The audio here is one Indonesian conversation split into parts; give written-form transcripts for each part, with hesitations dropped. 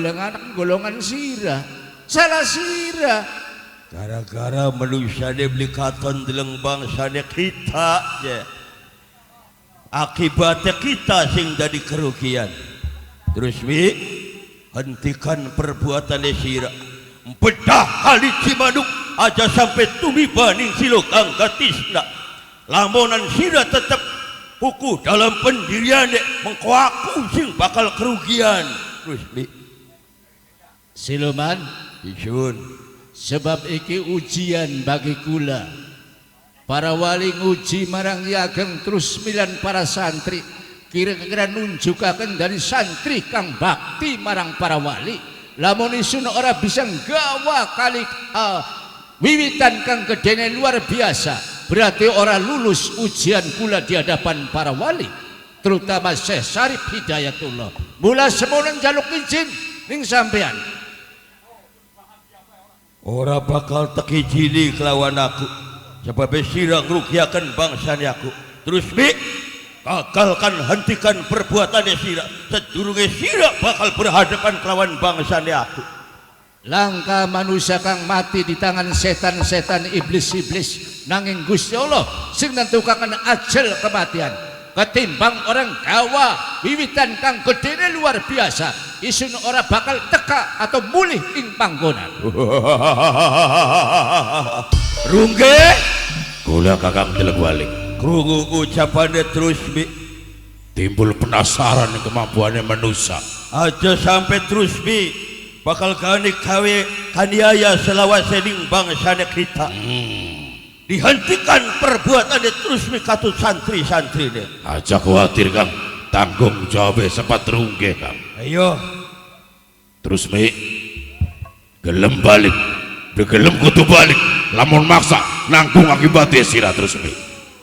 anak golongan sirah, salah sirah. Gara-gara manusia dia beli katon deleng bangsa kita ya. Akibatnya kita sing jadi kerugian. Terus hentikan perbuatan sirah. Bedah kali Cimanuk aja sampai tumi baning silokang gatisna. Lamonan sirah tetap hukum dalam pendirian mengkuaku sing bakal kerugian. Terus Siluman isun sebab iki ujian bagi kula. Para wali nguji marang Ageng terus milan para santri. Kira-kira nunjukaken dari santri kang bakti marang para wali. Lamun isun ora bisa nggawa kali wiwitan kang gedene luar biasa. Berarti ora lulus ujian kula di hadapan para wali. Terutama Syekh Syarif Hidayatullah. Mula semono njaluk izin ning sampean. Ora bakal teki jili kelawan aku sebab sirah ngrugiaken bangsane aku. Terus gagalkan hentikan perbuatan sirah sedurunge sirah bakal berhadapan kelawan bangsane aku. Langka manusia kang mati di tangan setan-setan iblis-iblis nanging Gusti Allah sing nentukaken ajal kematian ketimbang orang gawa wiwitan kang gedene luar biasa isun ora bakal teka atau mulih ing panggonan. Rungge kula kakang jelek balik krungu ucapane terus timbul penasaran kemampuannya manusia aja sampai terus bakal kani kawe kaniaya selawase ning bangsane kita. Dihentikan perbuatan terus katut santri-santri deh. Aja khawatir kang, tanggung jawab sempat rungge kang. Ayo terus gelem balik gelem kudu balik lamun maksa nanggung akibatnya sirah terus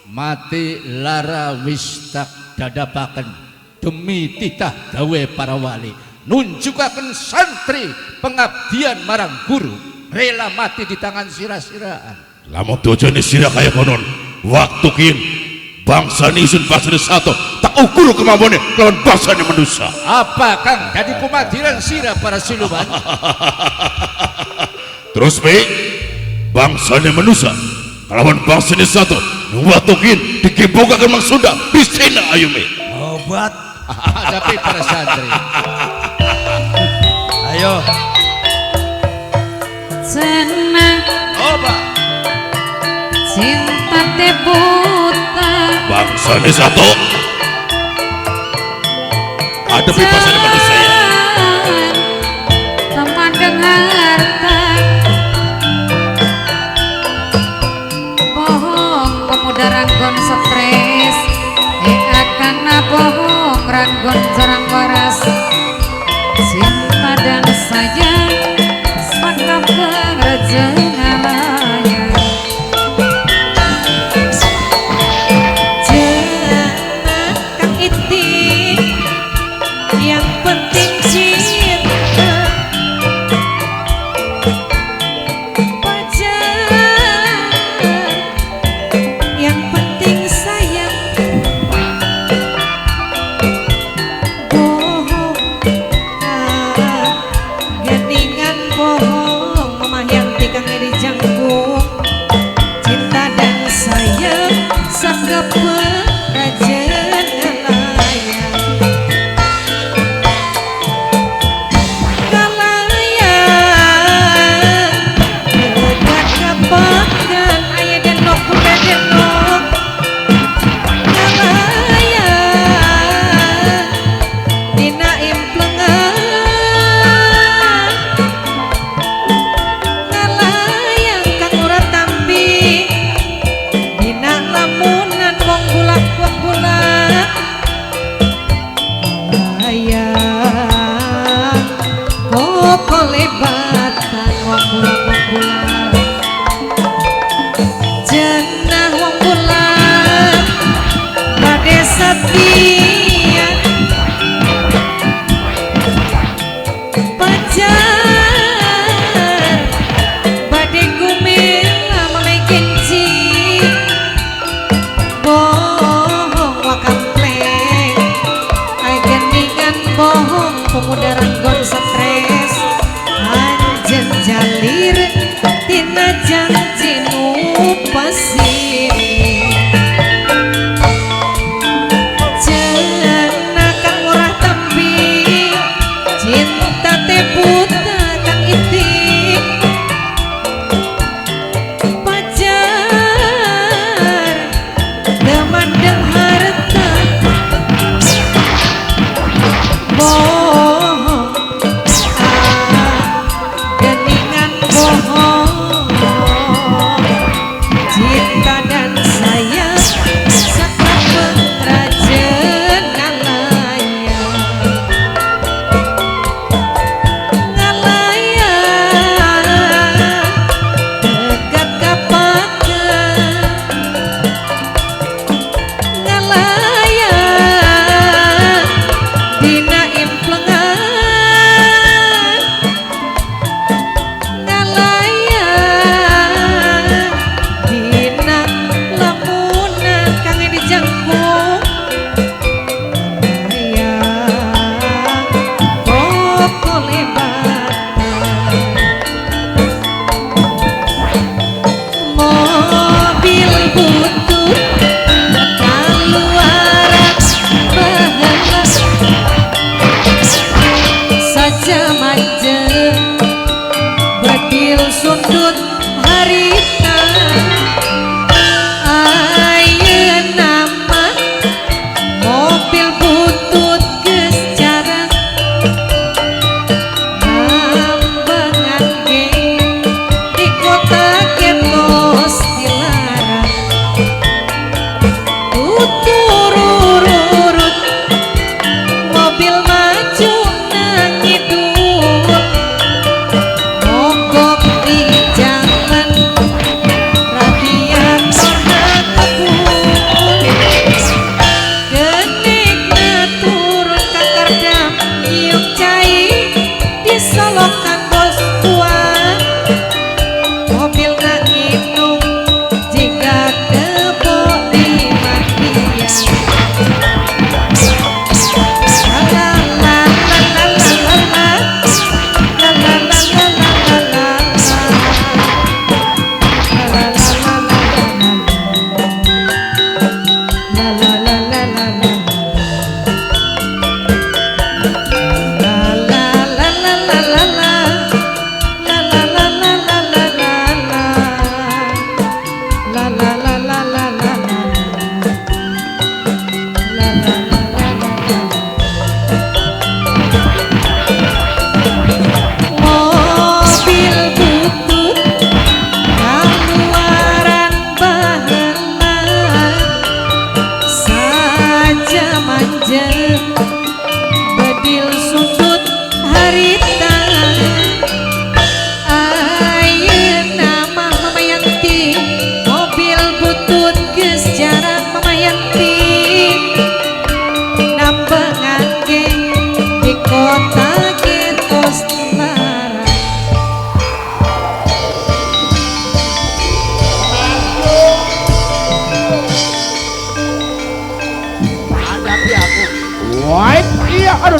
mati lara wis tak dadapaken demi titah gawe para wali nunjukaken santri pengabdian marang guru rela mati di tangan sirah-sirahan. Lamun tujuannya sirah kaya konon waktu kin bangsa nisun pasir satu tak ukur kemampuannya lawan bangsa ini manusia. Apa kang jadi kumadiran sirah para siluman? Terus bangsa ini manusia lawan bangsa ini satu waktu kin dikibokakan mang Sunda bisina ayo obat tapi para santri ayo senang obat cinta teh buta bangsa ini satu ada bebasnya manusia teman dengar bohong pemuda ranggon stres akan bohong ranggon jarang waras cinta dan sayang sangka pengerjaan pemuda ranggon stres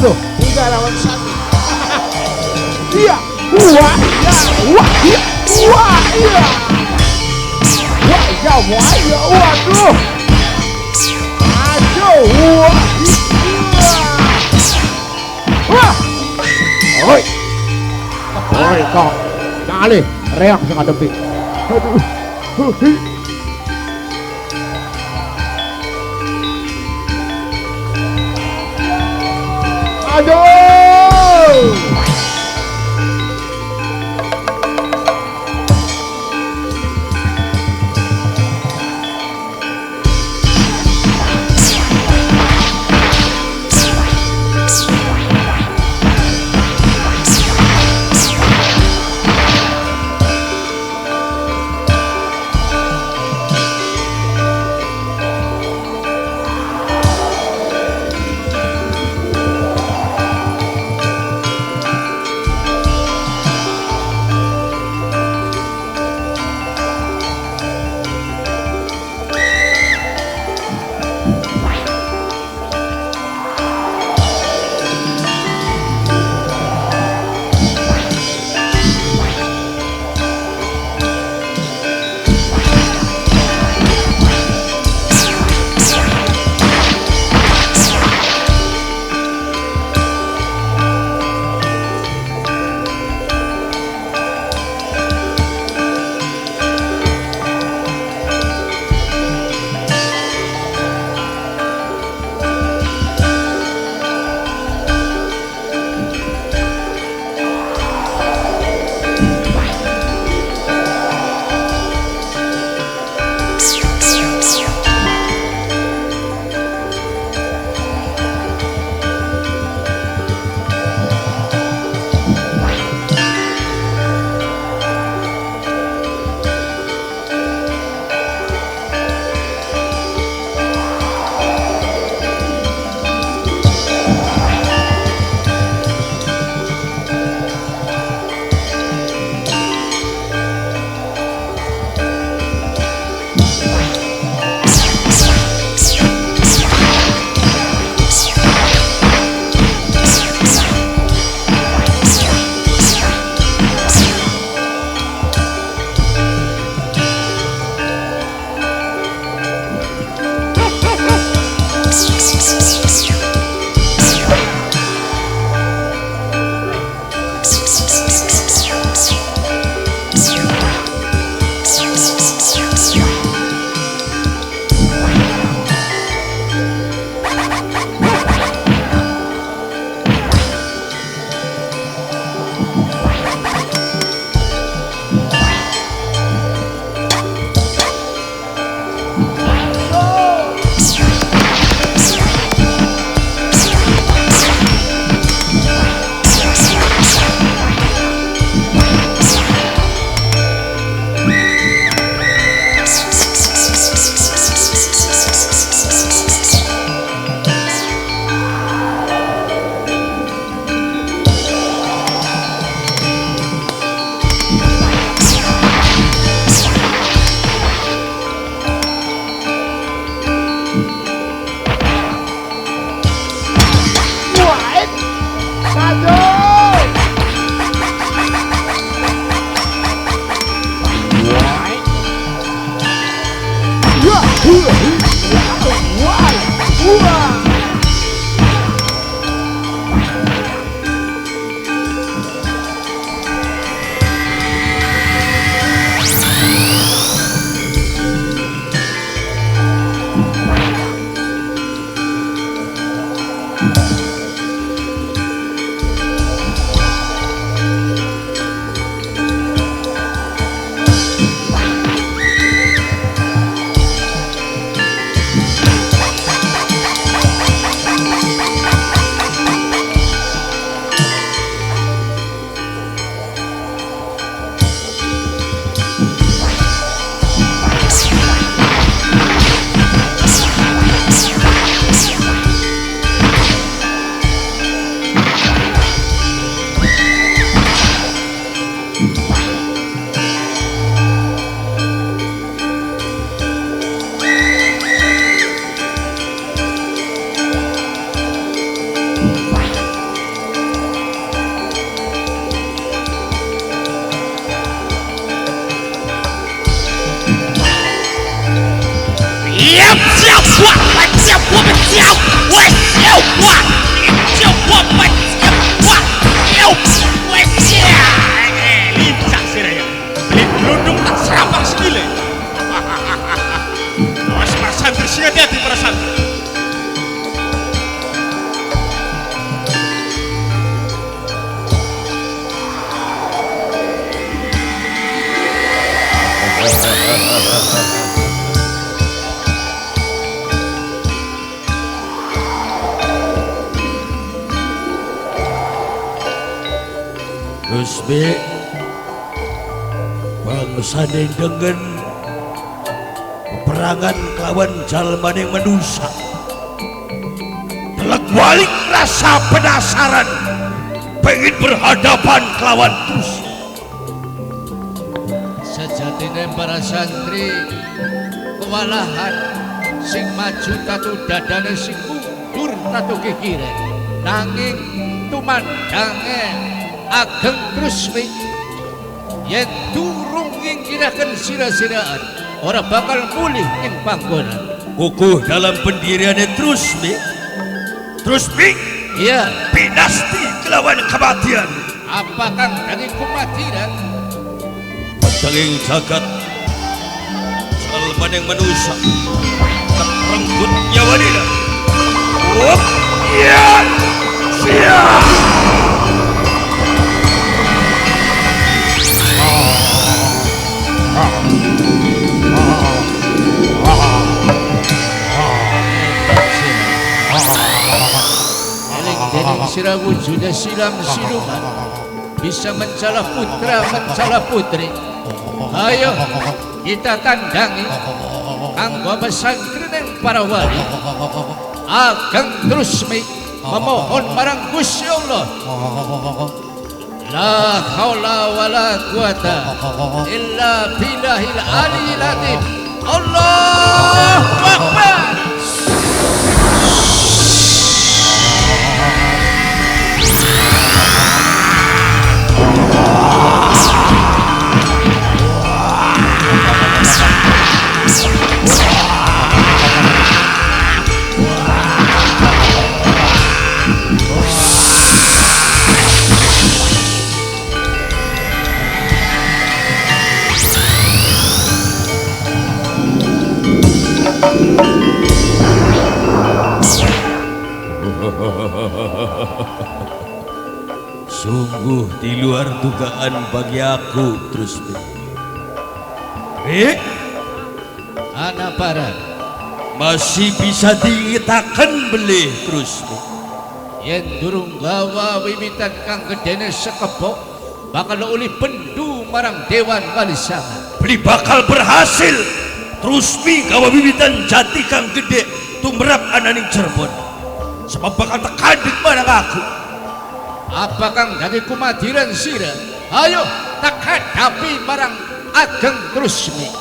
Aduh, 3 lawan 1. Iya, wah, ya, wah, iya, wah, iya, wah, ya, wah, ya, waduh, aduh, wah, iya, wah, oi, kok, kali, reak sing ngadepi, aduh, aduh. Lincah sih raya. Beli gelundung tak serapang sekile. Awas para santri, sing hati-hati para santri. Rusmi bangsa dengan peperangan kelawan jalman yang manusia telah balik rasa penasaran pengen berhadapan kelawan terus sejatine para santri kewalahan sing maju tatu dadane sing mundur tatu kikiren nanging tumandange ageng Trusmi yen durung ngingkiraken sira-siraan ora bakal mulih ing panggonan kukuh dalam pendiriannya Trusmi iya pinasti kelawan kematian apakah dari kematian Tenging jagat salman yang manusia terenggut nyawa dina siap eling-eling sira wujudnya silam siluman bisa mencala putra mencala putri ayo kita tandangi kanggo pesantren yang para wali ageng Trusmi memohon marang Gusti Allah la haula wala quwata illa billahil aliyil azim Allahu akbar sungguh di luar dugaan bagi aku Trusmi anak paran masih bisa diingitakan belih Trusmi yen durung gawa wiwitan kang gedene sekepok bakal uli pendu marang Dewan Wali Sanga beli bakal berhasil Trusmi gawa wiwitan jati kang gede tumrap ananing Cirebon sebab bakal tekadik marang aku apakah dari kumadiran sira ayo tak hadapi marang ageng Trusmi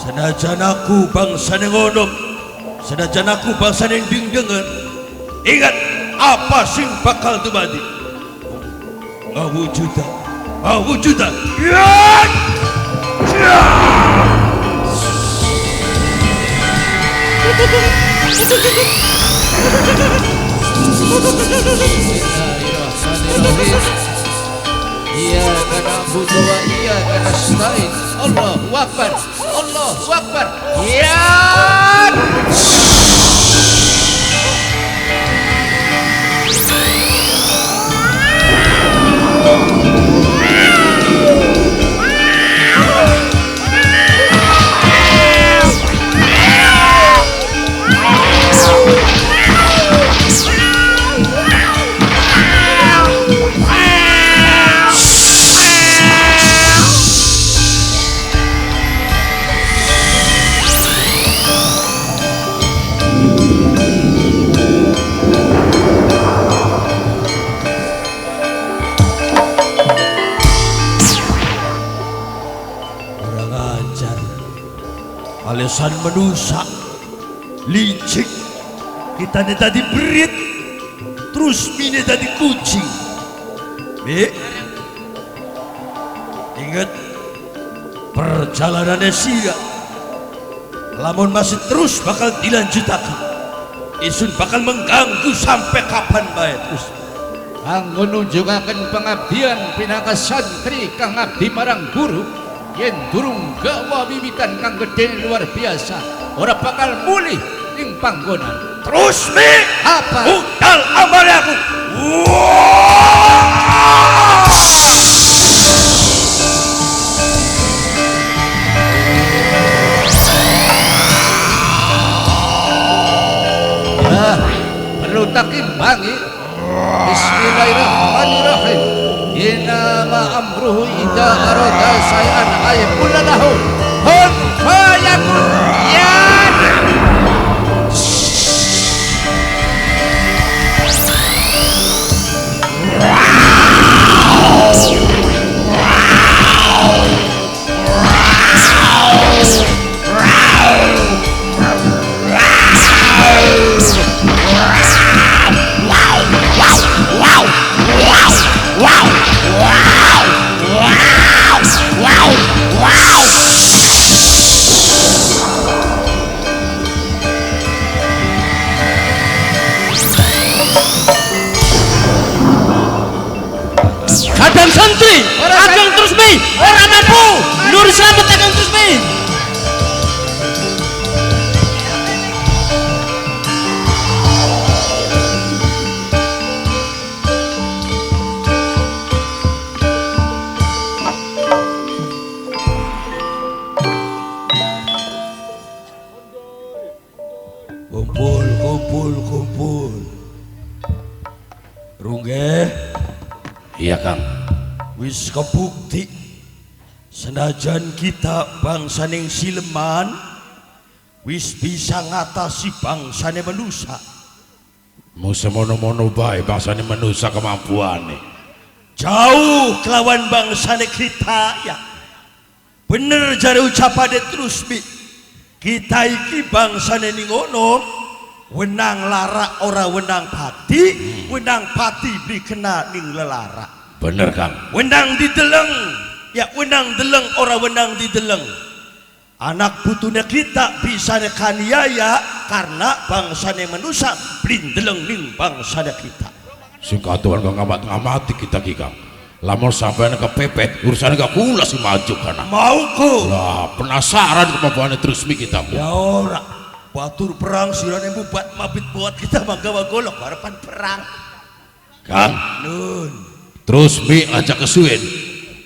senajan aku bangsa yang ngonom senajan aku bangsa yang dingdengan ingat apa sing bakal dumadi mawujudan iya karena butuh iya karena stain Allahu Akbar Allahu Akbar ya Alasan menusak licik kita ini tadi berit terus ini tadi kucing ingat perjalanannya sira lamun masih terus bakal dilanjutakan isun bakal mengganggu sampai kapan bae terus. Kanggo nunjukaken pengabdian pinaka santri kang abdi marang guru, yen durung gawa wiwitan kang gedhe luar biasa, ora bakal mulih ning panggonan. Terus mi Apa? budal amale aku. Ya, perlu tak imbangi. Bismillahirrahmanirrahim. Inama amruhu idza arada say'an ayyaqul lahu kun fayakun. Ya. Kadang santri, Ageng Trusmi, orang mampu, Nur Slamet Ageng Trusmi. Kumpul. Rungge. Iya Kang. Wis kebukti senajan kita bangsaning sileman wis bisa ngatasi bangsane manusia. Musa mono-mono bae bangsane manusia kemampuane. Jauh kelawan bangsane kita ya. Bener jare ucapane terus bi. Kita iki bangsane ning ngono wenang lara ora wenang pati, wenang pati bi kena ning lelara. Bener Kang. Wenang dideleng, ya wenang deleng ora wenang dideleng. Anak putune kita bisa kaniaya karena bangsane manusia blindeleng ning bangsane kita. Sing katuan kang ngamati kita ki Kang. Lamun sampeyan kepepet urusan gak kula sing maju kana. Mauku. Lah penasaran kemampuane terus mi kita. Ya ora. Batur perang sirane bubat mabit buat kita manggawa golok harapan perang. Kang. Nun. Terus mi ajak kesuwen.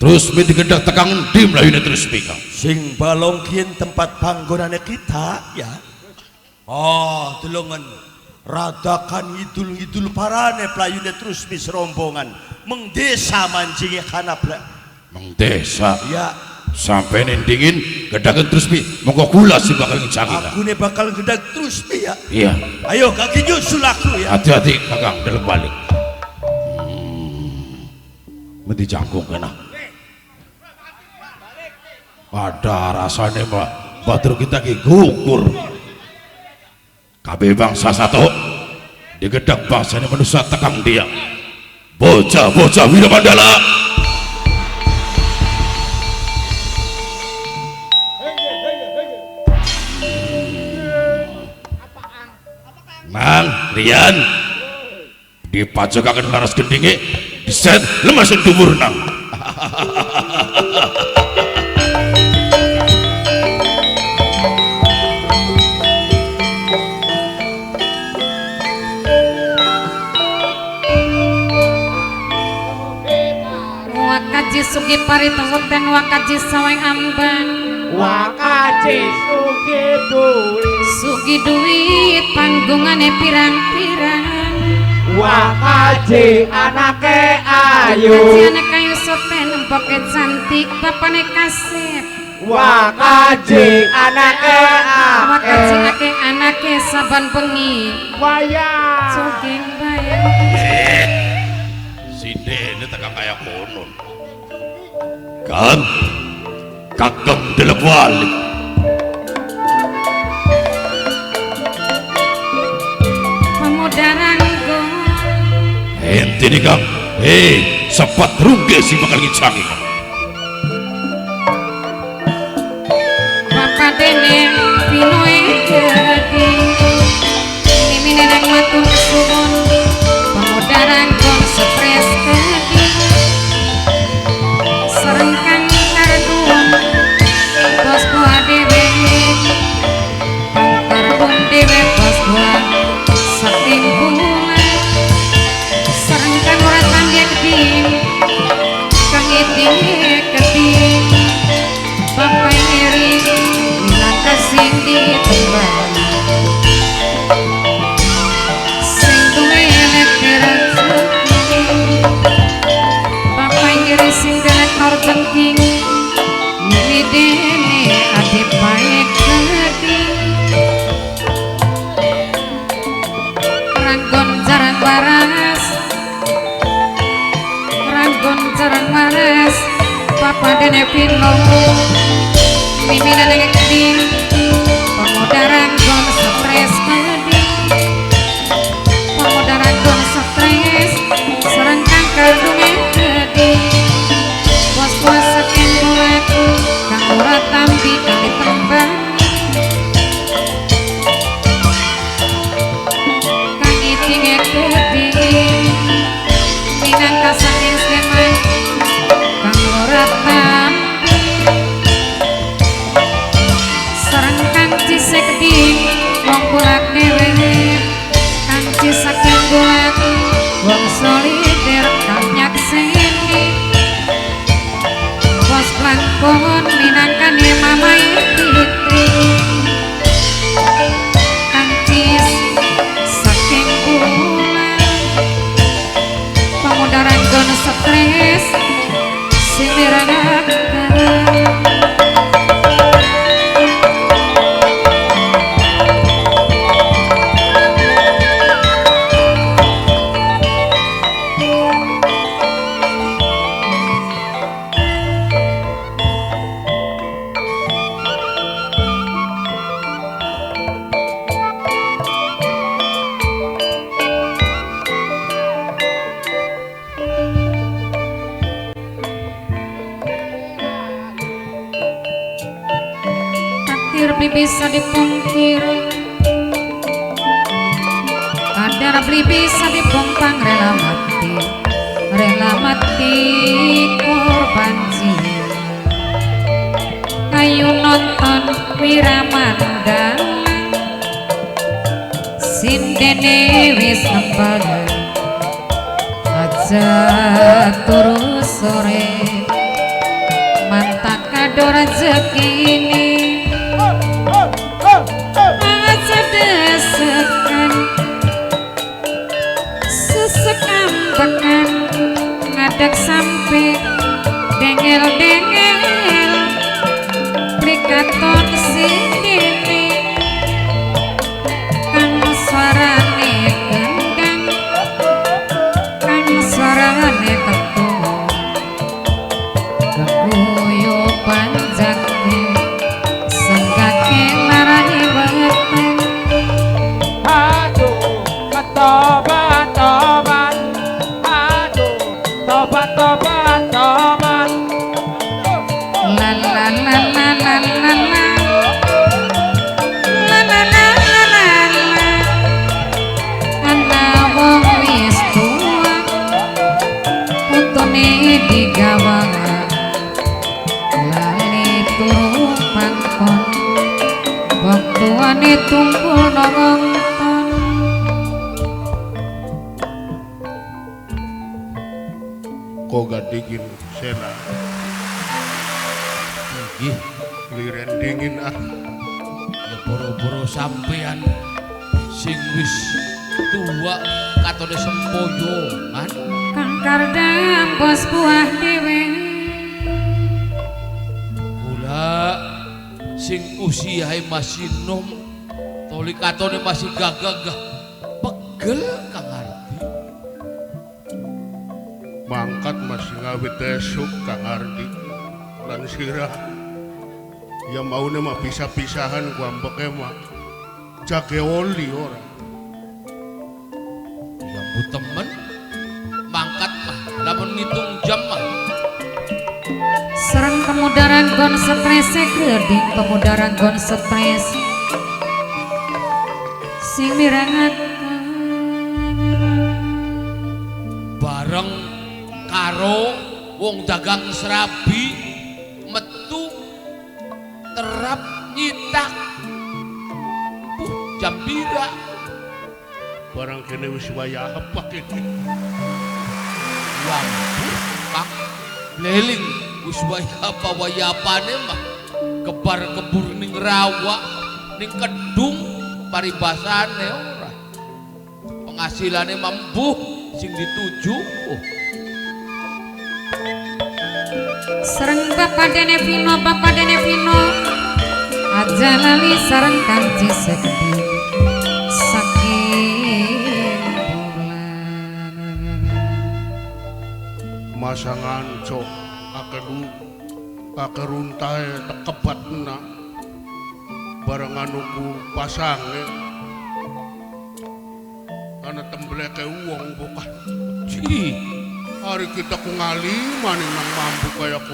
Terus mi digendak tekang endi mlayune terus mi Kang. Sing balongkin tempat panggonane kita ya. Oh, delongan radakan ngidul-ngidul parane playune terus mi serombongan mengdesa manjinge kana Mengdesa. ya. Sampai nendingin gedakan terus mi. Monggo kula sing bakal ngicangi Kang. Aku ne bakal gedak terus mi ya. Iya. Ayo kaki nyusul aku ya. Hati-hati Kakang dalam balik. Mesti jangkung kena. Ada rasanya mbak batur kita ki gugur. Kabeh bangsa satu digedak bangsane manusia tekang dia. Bocah-bocah Wira Mandala. Mang Rian dipajokaken laras gendinge diset lemasin dumur nang. Wakaji sugi paritosoten wakaji saweng amban Wakaji sugi duit panggungane pirang-pirang Wakaji anake ayu Wakaji anak kayu soten empoket cantik bapane kasep Wakaji anake Wakaji ake anake saban bengi Waya sugeng bayang Sinde ini tekan kayak konon. Kan kakang dalam wali. pemuda ranggon Ente nih Kang. Sempat rungge sih bakal ngicangi Kang. Bapak dene pinoe jadi neneng matur suwun pemuda rangkong stres keding serengkang karduan bos buah dewe karbon dewe bos buah saking bulan serengkang ora tangge keding kang iting keding bapak iri bilang kasih ditembak sing duwe elektrik bapak iri sing delektor penting milih dene ade baik keding ranggon jarang waras ranggon jarang waras bapak dene pino mimina nengek keding pemuda ranggon stres keding pemuda ranggon stres serengkang kardunge keding bos puasa kendulat kang ora tampi kali tembang kang itinge keding minangka saking sleman kang ora tampi serengkang cisek keding wong kulak dewe kang cisaking gulat wong solider kang nyakseni bos pelangkon minangkane mamai titri kang cis saking gulat pemuda ranggon stres sing dirangakaken takdir beli bisa dipungkir kadar beli bisa dipompang rela mati korban jiwa ayo nonton wiramandang sindene wis nempel aja turu sore mantak kado rezeki ini aja desekan sesekam bekan ngadek sampai dengel-dengel prikaton sindene kan suarane gendang kan suarane ketua keguyupan jangke senggake larane weteng aduh tobat tobat aduh tobat tobat tobat la la la la la la la la la la la la ana wong wis tua putune digawa lali turu pangkon wong tuane tungkul nongton kok gak dingin sena Ih, liren dingin ah ya boro-boro sampean sing wis tua katone sempoyongan kang kardang bos buah dewe kula sing usiae masih nom toli katone masih gagah pegel Kang Ardi mangkat masih ngawit esuk Kang Ardi lan sirah ya mau mah pisah-pisahan ku ambeke mah jage oli ora ya bu temen mangkat mah lamun ngitung jam mah sereng pemuda ranggon stres gerding pemuda ranggon stres sing mirangaken karo wong dagang serabi metu terap nyitak jam pira barang kene wis wayah apa kene lampu pak leling wis apa wayapane mah kebar kebur ning rawa ning kedung paribasane ora penghasilane mambuh sing dituju Sareng Bapak Dene Vino aja lali sareng kanci sekdi saking bulan masangan cok akeruntahe tekebatna barengan uku pasange ana tembleke wong bukan Ci hari kita ku ngali maning nang mampu kaya kono